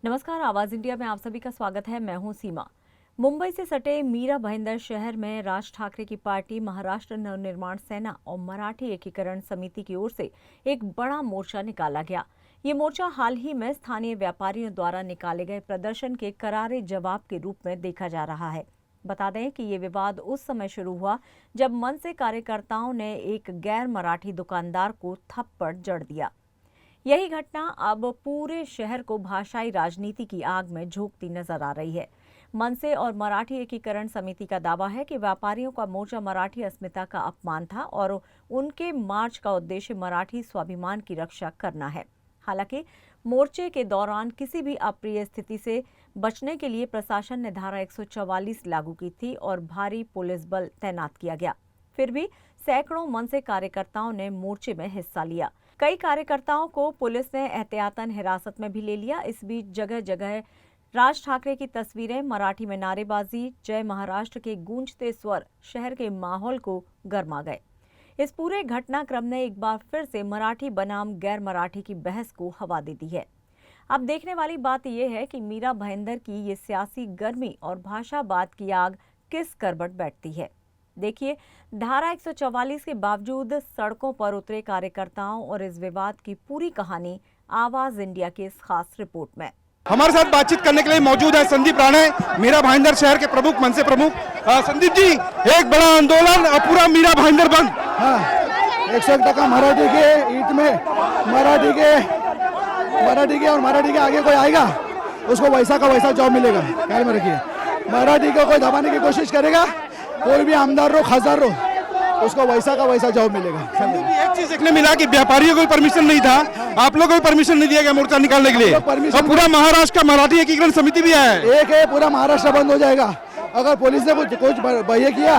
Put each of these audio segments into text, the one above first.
नमस्कार, आवाज इंडिया में आप सभी का स्वागत है। मैं हूं सीमा। मुंबई से सटे मीरा भाईंदर शहर में राज ठाकरे की पार्टी महाराष्ट्र नवनिर्माण सेना और मराठी एकीकरण समिति की ओर से एक बड़ा मोर्चा निकाला गया। ये मोर्चा हाल ही में स्थानीय व्यापारियों द्वारा निकाले गए प्रदर्शन के करारे जवाब के रूप में देखा जा रहा है। बता दें कि ये विवाद उस समय शुरू हुआ जब मनसे कार्यकर्ताओं ने एक गैर मराठी दुकानदार को थप्पड़ जड़ दिया। यही घटना अब पूरे शहर को भाषाई राजनीति की आग में झोंकती नजर आ रही है। मनसे और मराठी एकीकरण समिति का दावा है कि व्यापारियों का मोर्चा मराठी अस्मिता का अपमान था और उनके मार्च का उद्देश्य मराठी स्वाभिमान की रक्षा करना है। हालांकि मोर्चे के दौरान किसी भी अप्रिय स्थिति से बचने के लिए प्रशासन ने धारा 144 लागू की थी और भारी पुलिस बल तैनात किया गया। फिर भी सैकड़ों मनसे कार्यकर्ताओं ने मोर्चे में हिस्सा लिया। कई कार्यकर्ताओं को पुलिस ने एहतियातन हिरासत में भी ले लिया। इस बीच जगह जगह राज ठाकरे की तस्वीरें, मराठी में नारेबाजी, जय महाराष्ट्र के गूंजते स्वर शहर के माहौल को गरमा गए। इस पूरे घटनाक्रम ने एक बार फिर से मराठी बनाम गैर मराठी की बहस को हवा दे दी है। अब देखने वाली बात यह है कि मीरा भाईंदर की ये सियासी गर्मी और भाषावाद की आग किस करवट बैठती है। देखिए धारा 144 के बावजूद सड़कों पर उतरे कार्यकर्ताओं और इस विवाद की पूरी कहानी आवाज इंडिया की इस खास रिपोर्ट में। हमारे साथ बातचीत करने के लिए मौजूद है संदीप राणे, मीरा भाईंदर शहर के प्रमुख, मनसे प्रमुख। संदीप जी, एक बड़ा आंदोलन और पूरा मीरा भाईंदर बंद। हाँ, 100% मराठी के ईट में मराठी के और मराठी के आगे कोई आएगा उसको वैसा का वैसा जॉब मिलेगा। ख्याल में रखिए, मराठी को कोई दबाने की कोशिश करेगा, कोई भी आमदार रो खासदार रो, उसको वैसा का वैसा जॉब मिलेगा। एक चीज देखने मिला कि व्यापारियों को परमिशन नहीं था, आप लोगों को परमिशन नहीं दिया गया मोर्चा निकालने के लिए, और पूरा महाराष्ट्र का मराठी एकीकरण समिति भी आया है। एक है पूरा महाराष्ट्र बंद हो जाएगा अगर पुलिस ने कुछ बहिए किया,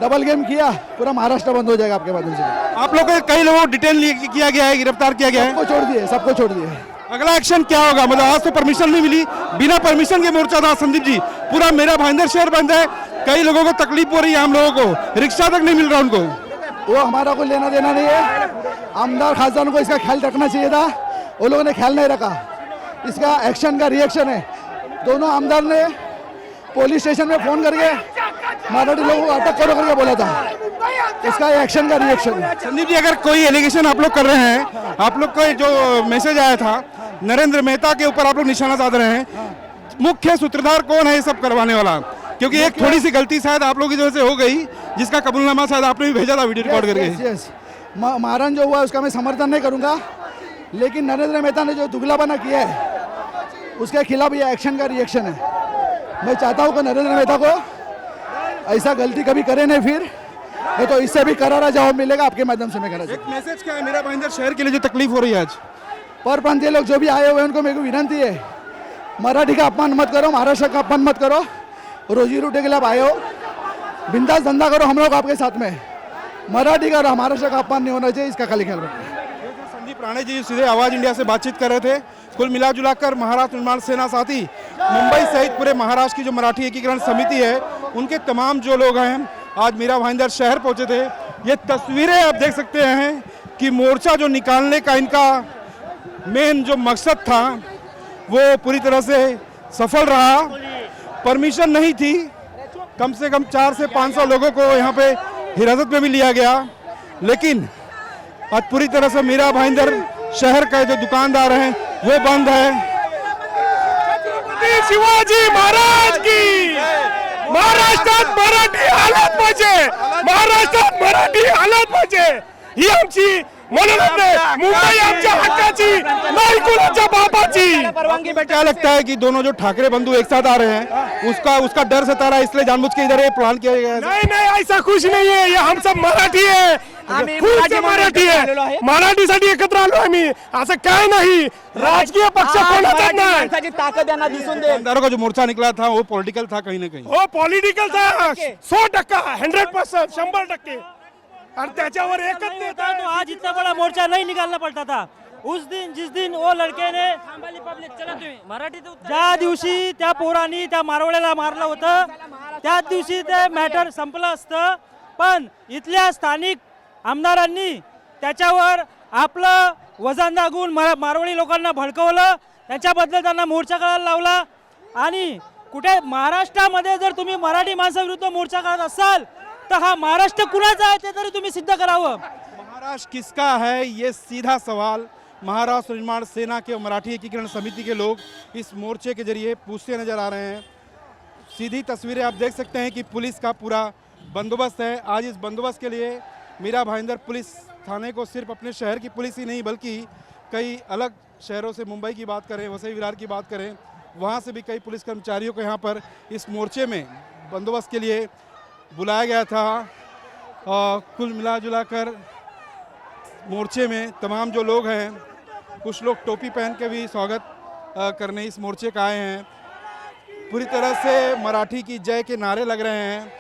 डबल गेम किया, पूरा महाराष्ट्र बंद हो जाएगा आपके माध्यम से। आप लोग को कई लोगों को डिटेन किया गया है, गिरफ्तार किया गया है, सबको छोड़ दिए। अगला एक्शन क्या होगा? मतलब आज तो परमिशन नहीं मिली, बिना परमिशन के मोर्चा था। संदीप जी, पूरा मेरा भाईंदर शहर बंद है, कई लोगों को तकलीफ हो रही है, हम लोगों को रिक्शा तक नहीं मिल रहा उनको। वो हमारा कोई लेना देना नहीं है। आमदार खासदारों को इसका ख्याल रखना चाहिए था, वो लोगों ने ख्याल नहीं रखा। इसका एक्शन का रिएक्शन है। दोनों आमदार ने पुलिस स्टेशन में फोन करके मराठी लोगों को अटक करो करके बोला था। इसका एक्शन का रिएक्शन है। संदीप जी, अगर कोई एलिगेशन आप लोग कर रहे हैं, आप लोग को जो मैसेज आया था नरेंद्र मेहता के ऊपर आप लोग निशाना साध रहे हैं, मुख्य सूत्रधार कौन है ये सब करवाने वाला? क्योंकि एक थोड़ी सी गलती शायद आप लोगों की वजह से हो गई, जिसका कबूलनामा शायद आपने भी भेजा था वीडियो रिकॉर्ड करके। मारन जो हुआ उसका मैं समर्थन नहीं करूंगा, लेकिन नरेंद्र मेहता ने जो दुगलापना किया है उसके खिलाफ ये एक्शन का रिएक्शन है। मैं चाहता हूं कि नरेंद्र मेहता को ऐसा गलती कभी करे नहीं, फिर नहीं तो इससे भी करारा जवाब मिलेगा आपके माध्यम से। मैं कहना एक मैसेज क्या है मेरा भाईंदर शहर के लिए जो तकलीफ हो रही है आज? परप्रांतीय लोग जो भी आए हुए हैं उनको मेरे को विनती है, मराठी का अपमान मत करो, महाराष्ट्र का अपमान मत करो। रोजी रोटी के लिए आप आए हो, बिंदास धंधा करो, हम लोग आपके साथ में। मराठी का और महाराष्ट्र का अपमान नहीं होना चाहिए, इसका खाली ख्याल रखें। संदीप राणे जी सीधे आवाज इंडिया से बातचीत कर रहे थे। कुल मिला जुलाकर महाराष्ट्र निर्माण सेना साथी मुंबई सहित पूरे महाराष्ट्र की जो मराठी एकीकरण समिति है, उनके तमाम जो लोग हैं आज मीरा भाईंदर शहर पहुंचे थे। ये तस्वीरें आप देख सकते हैं कि मोर्चा जो निकालने का इनका मेन जो मकसद था वो पूरी तरह से सफल रहा। परमिशन नहीं थी, कम से कम 400 से 500 लोगों को यहाँ पे हिरासत में भी लिया गया, लेकिन आज पूरी तरह से मीरा भाईंदर शहर का जो दुकानदार हैं वो बंद है। शिवाजी महाराज की, महाराष्ट्रात मराठी आलात पाहिजे, महाराष्ट्रात मराठी आलात पाहिजे, ही आमची म्हणून मुंबई आमच्या हक्काची, नाही कुणाच्या बापाची। परवानगी में क्या लगता है कि दोनों जो ठाकरे बंधु एक साथ आ रहे हैं, उसका डर सता रहा है, इसलिए जानबूझ के इधर ये प्लान किया गया है? नहीं, ऐसा कुछ नहीं है, ये हम सब मराठी है, खूप से मराठी है, मराठीसाठी एकत्र आलो आम्ही, असं काय नाही, राजकीय पक्ष कोणाचाच नाही। ताकद यांना दिसून दे। दुकानदारों का जो मोर्चा निकला था वो पॉलिटिकल था कहीं ना कहीं। हो पॉलिटिकल था 100%, 100%, 100%। और त्याच्यावर एकच नेता तो आज इतना बड़ा मोर्चा नहीं निकालना पड़ता था। उस दिन जिस दिन वो लड़के ने मराठी ज्या दिवशी त्या पोरांनी त्या मारवड्याला मारलं होतं त्याच दिवशी ते मॅटर संपलं असतं, पण इथल्या स्थानिक आमदारांनी त्याच्यावर आपलं वजन दागून मारवाडी लोकांना भडकवलं, त्याच्याबद्दल त्यांना मोर्चा काढायला लावला. आणि कुठे महाराष्ट्रामध्ये जर तुम्ही मराठी माणसाविरुद्ध मोर्चा काढत असाल तर हा महाराष्ट्र कुणाचा आहे ते तरी तुम्ही सिद्ध करावं. महाराष्ट्र किसका है, ये सीधा सवाल महाराष्ट्र निर्माण सेना के मराठी एकीकरण समिति के लोग इस मोर्चे के जरिए पूछते नजर आ रहे हैं. सीधी तस्वीरें आप देख सकते हैं कि पुलिस का पूरा बंदोबस्त है. आज इस बंदोबस्त के लिए मीरा भाईंदर पुलिस थाने को सिर्फ अपने शहर की पुलिस ही नहीं बल्कि कई अलग शहरों से, मुंबई की बात करें, वसई विरार की बात करें, वहाँ से भी कई पुलिस कर्मचारियों को यहाँ पर इस मोर्चे में बंदोबस्त के लिए बुलाया गया था. कुल मिला जुला कर मोर्चे में तमाम जो लोग हैं, कुछ लोग टोपी पहन के भी स्वागत करने इस मोर्चे का आए हैं. पूरी तरह से मराठी की जय के नारे लग रहे हैं.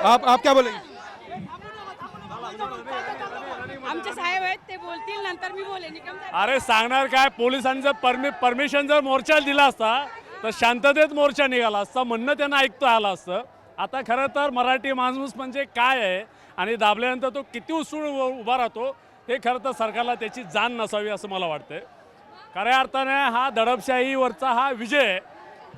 आप क्या बोलेंगे? आमचे साहेब आहेत ते बोलतील, नंतर मी बोलेन. अरे सांगणार काय, पोलिसांनी जर परमिशन जर मोर्चाला दिला असता तर शांततेत मोर्चा निघाला असता, म्हणणं त्यांना ऐकता आलं असतं. आता खरं तर मराठी माणूस म्हणजे काय आहे आणि दाबल्यानंतर तो किती उसळून उभा राहतो हे खरं तर सरकारला त्याची जाण नसावी असं मला वाटतं. खऱ्या अर्थाने हा दडपशाहीवरचा हा विजय.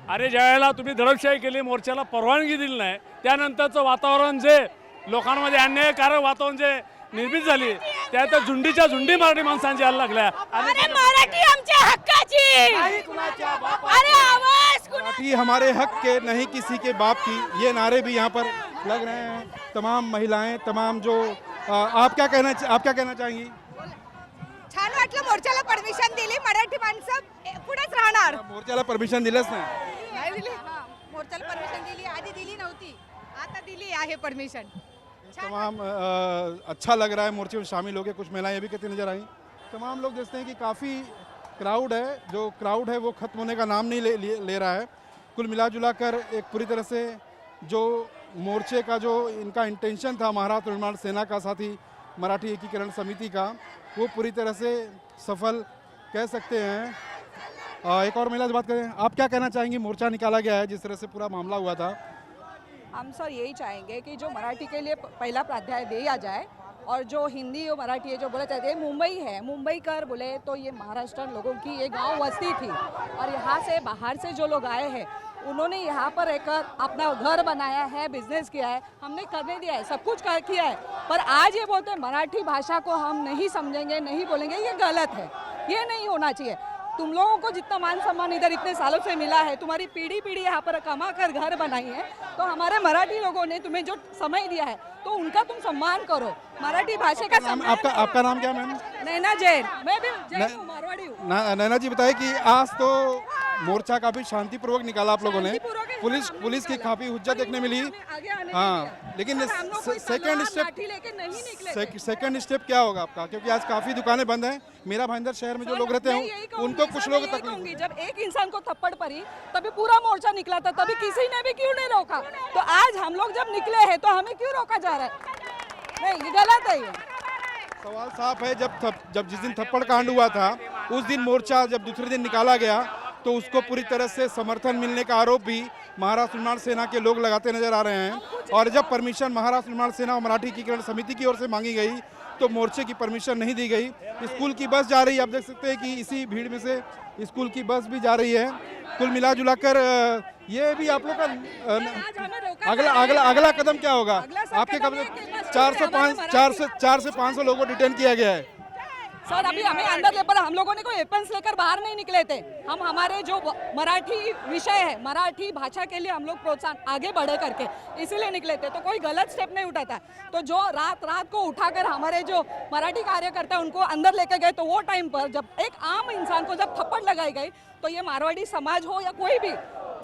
अरे ज्यावेळेला तुम्ही दडपशाही केली, मोर्चाला परवानगी दिली नाही, त्यानंतरचं वातावरण जे लोकांमध्ये अन्यायकारक वातावरण जे निर्मित झाली त्यात झुंडीच्या झुंडी मराठी माणसांची यायला लागल्या. अरे मराठी आमच्या हक्काची, अरे आवाज मराठी हमारे हक के, नहीं किसी के बाप की, ये नारे भी यहाँ पर लग रहे हैं. तमाम महिलाएं, तमाम जो आप क्या कहना चाहेंगी? छान वाटलं. मोर्चाला परमिशन दिली, मराठी माणसं पुढेच राहणार. मोर्चाला परमिशन दिलंच नाही. नाही दिली, मोर्चाला परमिशन दिली, आधी दिली नव्हती, आता दिली आहे परमिशन. तमाम अच्छा लग रहा है मोर्चे में शामिल होकर. कुछ महिलाएं भी कहती नजर आई. तमाम लोग देखते हैं कि काफ़ी क्राउड है, जो क्राउड है वो ख़त्म होने का नाम नहीं ले रहा है. कुल मिला जुला कर एक पूरी तरह से जो मोर्चे का जो इनका इंटेंशन था महाराष्ट्र निर्माण सेना का, साथ ही मराठी एकीकरण समिति का, वो पूरी तरह से सफल कह सकते हैं. एक और महिला से बात करें, आप क्या कहना चाहेंगी? मोर्चा निकाला गया है, जिस तरह से पूरा मामला हुआ था. हम सर यही चाहेंगे कि जो मराठी के लिए पहला प्राध्याय दिया जाए और जो हिंदी और मराठी है जो बोला जाता है, मुंबई है, मुंबई कर बोले तो ये महाराष्ट्र लोगों की ये गांव बस्ती थी और यहाँ से बाहर से जो लोग आए हैं उन्होंने यहाँ पर रहकर अपना घर बनाया है, बिजनेस किया है, हमने करने दिया है, सब कुछ किया है. पर आज ये बोलते हैं मराठी भाषा को हम नहीं समझेंगे, नहीं बोलेंगे, ये गलत है. ये नहीं होना चाहिए. तुम लोगों को जितना मान सम्मान इधर इतने सालों से मिला है, तुम्हारी पीढ़ी यहाँ पर कमा कर घर बनाई है, तो हमारे मराठी लोगों ने तुम्हें जो समय दिया है तो उनका तुम सम्मान करो. मराठी भाषा का सम्मान. आपका नाम क्या मैम? नैना जैन. मैं भी जैन हूँ, मारवाड़ी हूँ. नैना जी बताइए कि आज तो मोर्चा काफी शांतिपूर्वक निकाला आप लोगों ने. शांतिपूर्वक है. पुलिस की काफी हुज्जत देखने मिली. आगे आने नहीं हाँ, दिया. लेकिन सर, हम लोग कोई सेकंड तलवार, स्टेप लाठी लेके नहीं निकले थे. सेकंड स्टेप क्या होगा आपका? क्योंकि आज काफी दुकानें बंद हैं. मीरा भाईंदर शहर में जो लोग रहते मैं यही हैं कहूंगी, उनको सर, कुछ मैं लोग यही तकलीफ. कहूंगी, जब एक इंसान को थप्पड़ पड़ी तभी पूरा मोर्चा निकला था, तभी किसी ने भी क्यों नहीं रोका? तो आज हम लोग जब निकले हैं तो हमें क्यों रोका जा रहा है? नहीं, ये गलत है. ये सवाल साफ है. जब जिस दिन थप्पड़ कांड हुआ था उस दिन मोर्चा जब दूसरे दिन निकाला गया तो उसको पूरी तरह से समर्थन मिलने का आरोप भी महाराष्ट्र निर्माण सेना के लोग लगाते नजर आ रहे हैं. और जब परमिशन महाराष्ट्र निर्माण सेना और मराठी एकीकरण समिति की ओर से मांगी गई तो मोर्चे की परमिशन नहीं दी गई. स्कूल की बस जा रही है, आप देख सकते हैं कि इसी भीड़ में से स्कूल की बस भी जा रही है. कुल मिला जुला कर ये भी आप लोग का आज हमें रोका जा रहा है. अगला कदम क्या होगा? अगला सर आपके कदम कब्जे है कि बस 400 से 500 लोगों को डिटेन किया गया है. सर अभी हमें अंदर ले, पर हम लोगों ने कोई वेपन्स लेकर बाहर नहीं निकले थे. हम हमारे जो मराठी विषय है, मराठी भाषा के लिए हम लोग प्रोत्साहन आगे बढ़े करके इसीलिए निकले थे. तो कोई गलत स्टेप नहीं उठाता. तो जो रात को उठाकर हमारे जो मराठी कार्यकर्ता उनको अंदर लेके गए, तो वो टाइम पर जब एक आम इंसान को जब थप्पड़ लगाई गई तो ये मारवाड़ी समाज हो या कोई भी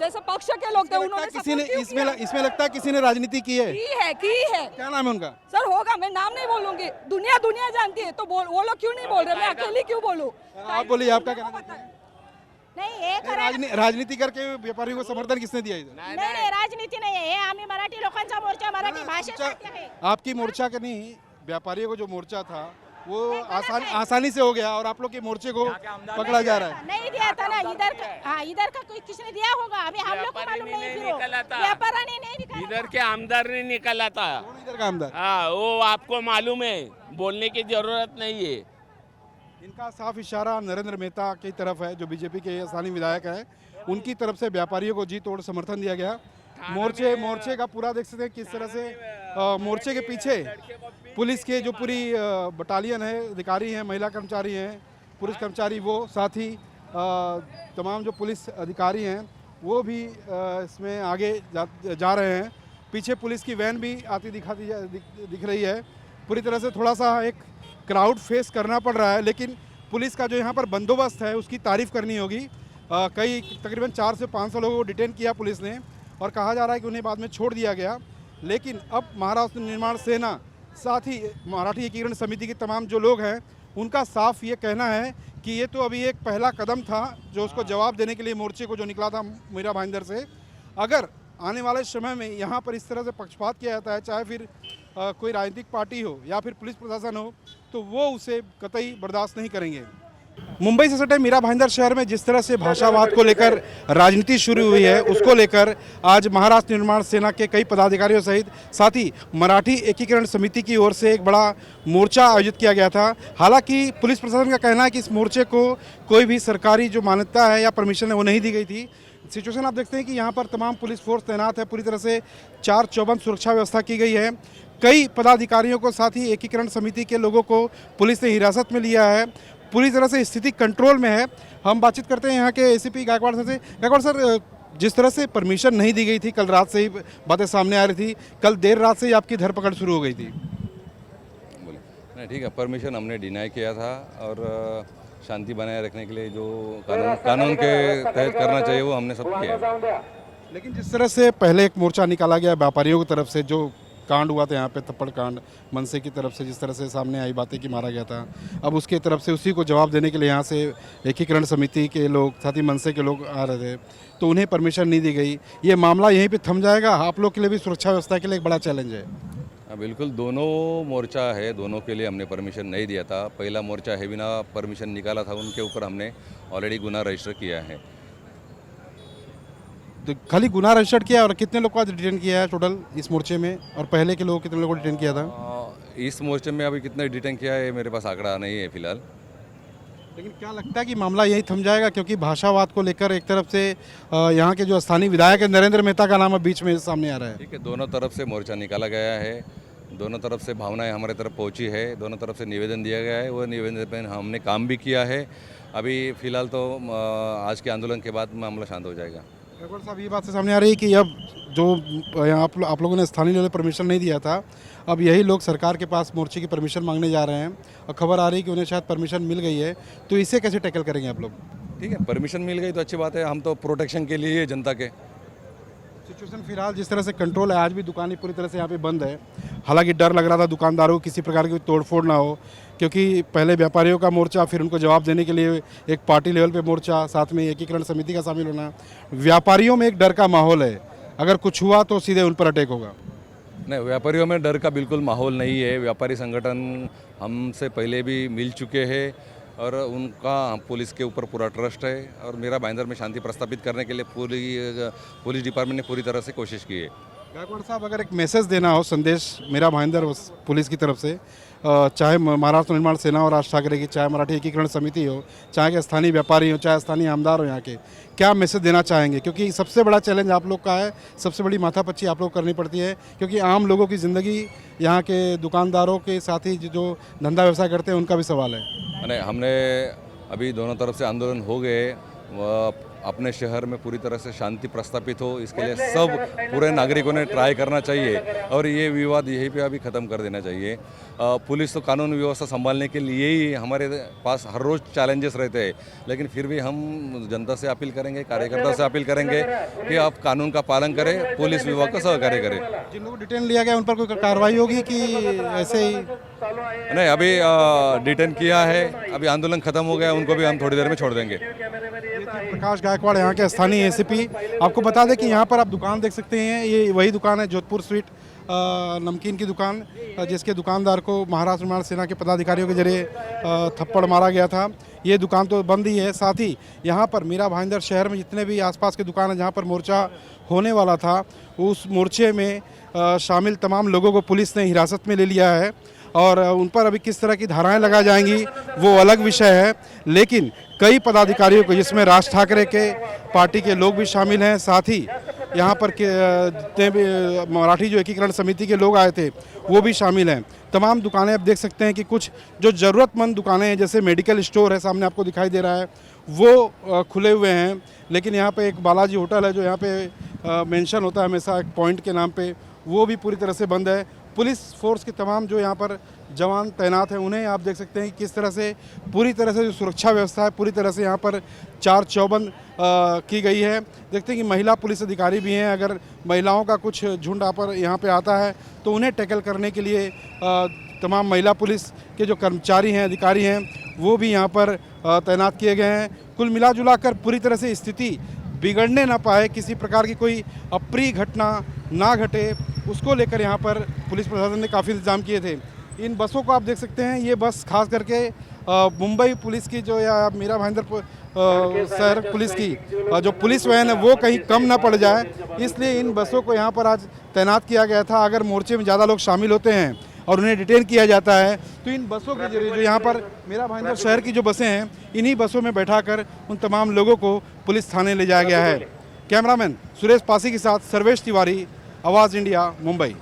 जैसे पक्ष के लोग थे उन्होंने किसी ने support क्यों किया? इसमें लगता है किसी ने राजनीति की है. की है. क्या नाम है उनका? सर होगा, मैं नाम नहीं बोलूंगी, दुनिया जानती है, तो वो लोग क्यों नहीं बोल रहे? मैं अकेली क्यों बोलूं? आप बोलिए, आपका क्या कहना है? नाही एक राजनीति करके व्यापारियों को समर्थन किसने दिया इधर? नाही राजनीती नाही आहे. आम्ही मराठी लोकांचा मोर्चा, मराठी भाषेसाठी आहे. आपकी मोर्चा का नहीं, व्यापारियों को जो मोर्चा था वो आसानी से हो गया और आप लोग के मोर्चे को पकड़ा जा रहा है. नहीं दिया था ना इधर का. हाँ, इधर का कोई किसने दिया होगा, अभी हम लोग को मालूम नहीं. फिर व्यापारी नहीं निकाला. इधर के आमदार ने निकाला था. कौन इधर का आमदार? हाँ, वो आपको मालूम है, बोलने की जरूरत नहीं है. इनका साफ इशारा नरेंद्र मेहता की तरफ है, जो बीजेपी के स्थानीय विधायक है। उनकी तरफ से व्यापारियों को जी तोड़ समर्थन दिया गया। मोर्चे का पूरा देख सकते हैं किस तरह से मोर्चे के पीछे पुलिस के जो पूरी बटालियन है, अधिकारी हैं, महिला कर्मचारी हैं, पुरुष कर्मचारी, वो साथ ही तमाम जो पुलिस अधिकारी हैं वो भी इसमें आगे जा रहे हैं। पीछे पुलिस की वैन भी आती दिख रही है। पूरी तरह से थोड़ा सा एक क्राउड फेस करना पड़ रहा है, लेकिन पुलिस का जो यहाँ पर बंदोबस्त है उसकी तारीफ करनी होगी। कई तकरीबन 400 से 500 लोगों को डिटेन किया पुलिस ने और कहा जा रहा है कि उन्हें बाद में छोड़ दिया गया। लेकिन अब महाराष्ट्र निर्माण सेना साथ ही मराठी एकीकरण समिति के तमाम जो लोग हैं उनका साफ ये कहना है कि ये तो अभी एक पहला कदम था जो उसको जवाब देने के लिए मोर्चे को जो निकला था मीरा भाईंदर से। अगर आने वाले समय में यहाँ पर इस तरह से पक्षपात किया जाता है, चाहे फिर कोई राजनीतिक पार्टी हो या फिर पुलिस प्रशासन हो, तो वो उसे कतई बर्दाश्त नहीं करेंगे। मुंबई से सटे मीरा भाईंदर शहर में जिस तरह से भाषावाद को लेकर राजनीति शुरू हुई है, उसको लेकर आज महाराष्ट्र निर्माण सेना के कई पदाधिकारियों सहित साथ ही मराठी एकीकरण समिति की ओर से एक बड़ा मोर्चा आयोजित किया गया था। हालांकि पुलिस प्रशासन का कहना है कि इस मोर्चे को कोई भी सरकारी जो मान्यता है या परमिशन है वो नहीं दी गई थी। सिचुएशन आप देखते हैं कि यहाँ पर तमाम पुलिस फोर्स तैनात है, पूरी तरह से 4 चौबंद सुरक्षा व्यवस्था की गई है। कई पदाधिकारियों को साथ ही एकीकरण समिति के लोगों को पुलिस ने हिरासत में लिया है। पूरी तरह से स्थिति कंट्रोल में है। हम बातचीत करते हैं यहाँ के एसीपी गायकवाड़ सर से। गायकवाड़ सर, जिस तरह से परमिशन नहीं दी गई थी, कल रात से ही बातें सामने आ रही थी, कल देर रात से ही आपकी धरपकड़ शुरू हो गई थी। बोले नहीं, ठीक है, परमिशन हमने डिनाई किया था और शांति बनाए रखने के लिए जो कानून के तहत करना चाहिए वो हमने सब किया। लेकिन जिस तरह से पहले एक मोर्चा निकाला गया व्यापारियों की तरफ से, जो कांड हुआ था यहाँ पे थप्पड़ कांड, मनसे की तरफ से जिस तरह से सामने आई बातें कि मारा गया था, अब उसके तरफ से उसी को जवाब देने के लिए यहाँ से एकीकरण समिति के लोग साथ ही मनसे के लोग आ रहे थे, तो उन्हें परमिशन नहीं दी गई। ये मामला यहीं पे थम जाएगा? आप लोग के लिए भी सुरक्षा व्यवस्था के लिए एक बड़ा चैलेंज है। बिल्कुल, दोनों मोर्चा है, दोनों के लिए हमने परमिशन नहीं दिया था। पहला मोर्चा है बिना परमिशन निकाला था, उनके ऊपर हमने ऑलरेडी गुनाह रजिस्टर किया है। तो खाली गुनाह रजिस्टर्ड किया और कितने लोग को आज डिटेन किया है टोटल इस मोर्चे में, और पहले के लोग कितने लोगों को डिटेन किया था? इस मोर्चे में अभी कितने डिटेन किया है मेरे पास आंकड़ा नहीं है फिलहाल। लेकिन क्या लगता है कि मामला यही थम जाएगा? क्योंकि भाषावाद को लेकर एक तरफ से यहाँ के जो स्थानीय विधायक है नरेंद्र मेहता का नाम अब बीच में सामने आ रहा है। ठीक है, दोनों तरफ से मोर्चा निकाला गया है, दोनों तरफ से भावनाएं हमारे तरफ पहुंची है, दोनों तरफ से निवेदन दिया गया है, वो निवेदन पर हमने काम भी किया है। अभी फिलहाल तो आज के आंदोलन के बाद मामला शांत हो जाएगा। गायकवाड़ साहब, ये बात से सामने आ रही है कि अब जो यहाँ आप लोगों ने स्थानीय लेवल परमिशन नहीं दिया था, अब यही लोग सरकार के पास मोर्चे की परमिशन मांगने जा रहे हैं और खबर आ रही है कि उन्हें शायद परमिशन मिल गई है, तो इसे कैसे टैकल करेंगे आप लोग? ठीक है, परमिशन मिल गई तो अच्छी बात है, हम तो प्रोटेक्शन के लिए जनता के। सिचुएशन फिलहाल जिस तरह से कंट्रोल है, आज भी दुकानें पूरी तरह से यहाँ पे बंद है। हालांकि डर लग रहा था दुकानदारों को किसी प्रकार की तोड़फोड़ ना हो, क्योंकि पहले व्यापारियों का मोर्चा, फिर उनको जवाब देने के लिए एक पार्टी लेवल पे मोर्चा, साथ में एकीकरण समिति का शामिल होना। व्यापारियों में एक डर का माहौल है, अगर कुछ हुआ तो सीधे उन पर अटैक होगा। नहीं, व्यापारियों में डर का बिल्कुल माहौल नहीं है। व्यापारी संगठन हमसे पहले भी मिल चुके हैं और उनका पुलिस के ऊपर पूरा ट्रस्ट है और मीरा भाईंदर में शांति प्रस्थापित करने के लिए पुलिस डिपार्टमेंट ने पूरी तरह से कोशिश की है। गायकवाड़ साहब, अगर एक मैसेज देना हो, संदेश मीरा भाईंदर पुलिस की तरफ से, चाहे महाराष्ट्र निर्माण सेना और राज ठाकरे की, चाहे मराठी एकीकरण समिति हो, चाहे के स्थानीय व्यापारी हो, चाहे स्थानीय आमदार हो, यहाँ के क्या मैसेज देना चाहेंगे? क्योंकि सबसे बड़ा चैलेंज आप लोग का है, सबसे बड़ी माथापच्ची आप लोग करनी पड़ती है, क्योंकि आम लोगों की ज़िंदगी, यहाँ के दुकानदारों के साथ ही जो धंधा व्यवसाय करते हैं उनका भी सवाल है। नहीं, हमने अभी दोनों तरफ से आंदोलन हो गए, अपने शहर में पूरी तरह से शांति प्रस्थापित हो, इसके लिए सब पूरे नागरिकों ने ट्राई करना चाहिए और ये विवाद यहीं पे अभी ख़त्म कर देना चाहिए। पुलिस तो कानून व्यवस्था संभालने के लिए ही हमारे पास हर रोज़ चैलेंजेस रहते हैं, लेकिन फिर भी हम जनता से अपील करेंगे, कार्यकर्ता से अपील करेंगे कि आप कानून का पालन करें, पुलिस विभाग का सहकार्य करें। जिन लोगों को डिटेन लिया गया उन पर कोई कार्रवाई होगी कि ऐसे ही? नहीं, अभी डिटेन किया है, अभी आंदोलन खत्म हो गया, उनको भी हम थोड़ी देर में छोड़ देंगे। प्रकाश गायकवाड़ यहाँ के स्थानीय एसीपी। आपको बता दें कि यहाँ पर आप दुकान देख सकते हैं, ये वही दुकान है जोधपुर स्वीट नमकीन की दुकान, जिसके दुकानदार को महाराष्ट्र निर्माण सेना के पदाधिकारियों के जरिए थप्पड़ मारा गया था। ये दुकान तो बंद ही है। साथ ही यहाँ पर मीरा भाईंदर शहर में जितने भी आसपास के दुकान हैं जहाँ पर मोर्चा होने वाला था, उस मोर्चे में शामिल तमाम लोगों को पुलिस ने हिरासत में ले लिया है। और उन पर अभी किस तरह की धाराएं लगाई जाएंगी वो अलग विषय है, लेकिन कई पदाधिकारियों को, जिसमें राज ठाकरे के पार्टी के लोग भी शामिल हैं, साथ ही यहाँ पर जितने भी मराठी जो एकीकरण समिति के लोग आए थे वो भी शामिल हैं। तमाम दुकानें आप देख सकते हैं कि कुछ जो ज़रूरतमंद दुकानें हैं, जैसे मेडिकल स्टोर है, सामने आपको दिखाई दे रहा है, वो खुले हुए हैं। लेकिन यहाँ पे एक बालाजी होटल है जो यहाँ पे मेंशन होता है हमेशा एक पॉइंट के नाम पे, वो भी पूरी तरह से बंद है। पुलिस फोर्स के तमाम जो यहाँ पर जवान तैनात हैं, उन्हें आप देख सकते हैं कि किस तरह से पूरी तरह से जो सुरक्षा व्यवस्था है पूरी तरह से यहाँ पर चार चौबंद की गई है। देखते हैं कि महिला पुलिस अधिकारी भी हैं, अगर महिलाओं का कुछ झुंड यहाँ पर आता है तो उन्हें टैकल करने के लिए तमाम महिला पुलिस के जो कर्मचारी हैं, अधिकारी हैं, वो भी यहाँ पर तैनात किए गए हैं। कुल मिला जुला कर पूरी तरह से स्थिति बिगड़ने ना पाए, किसी प्रकार की कोई अप्रिय घटना ना घटे, उसको लेकर यहाँ पर पुलिस प्रशासन ने काफ़ी इंतजाम किए थे। इन बसों को आप देख सकते हैं, ये बस खास करके मुंबई पुलिस की जो या मीरा भाईंदर शहर पुलिस की जो पुलिस वैन है वो कहीं कम ना पड़ जाए, इसलिए इन बसों को यहाँ पर आज तैनात किया गया था। अगर मोर्चे में ज़्यादा लोग शामिल होते हैं और उन्हें डिटेन किया जाता है तो इन बसों के जरिए जो यहाँ पर मीरा भाईंदर शहर की जो बसें हैं, इन्हीं बसों में बैठाकर उन तमाम लोगों को पुलिस थाने ले जाया गया है। कैमरामैन सुरेश पासी के साथ सर्वेश तिवारी, आवाज़ इंडिया, मुंबई।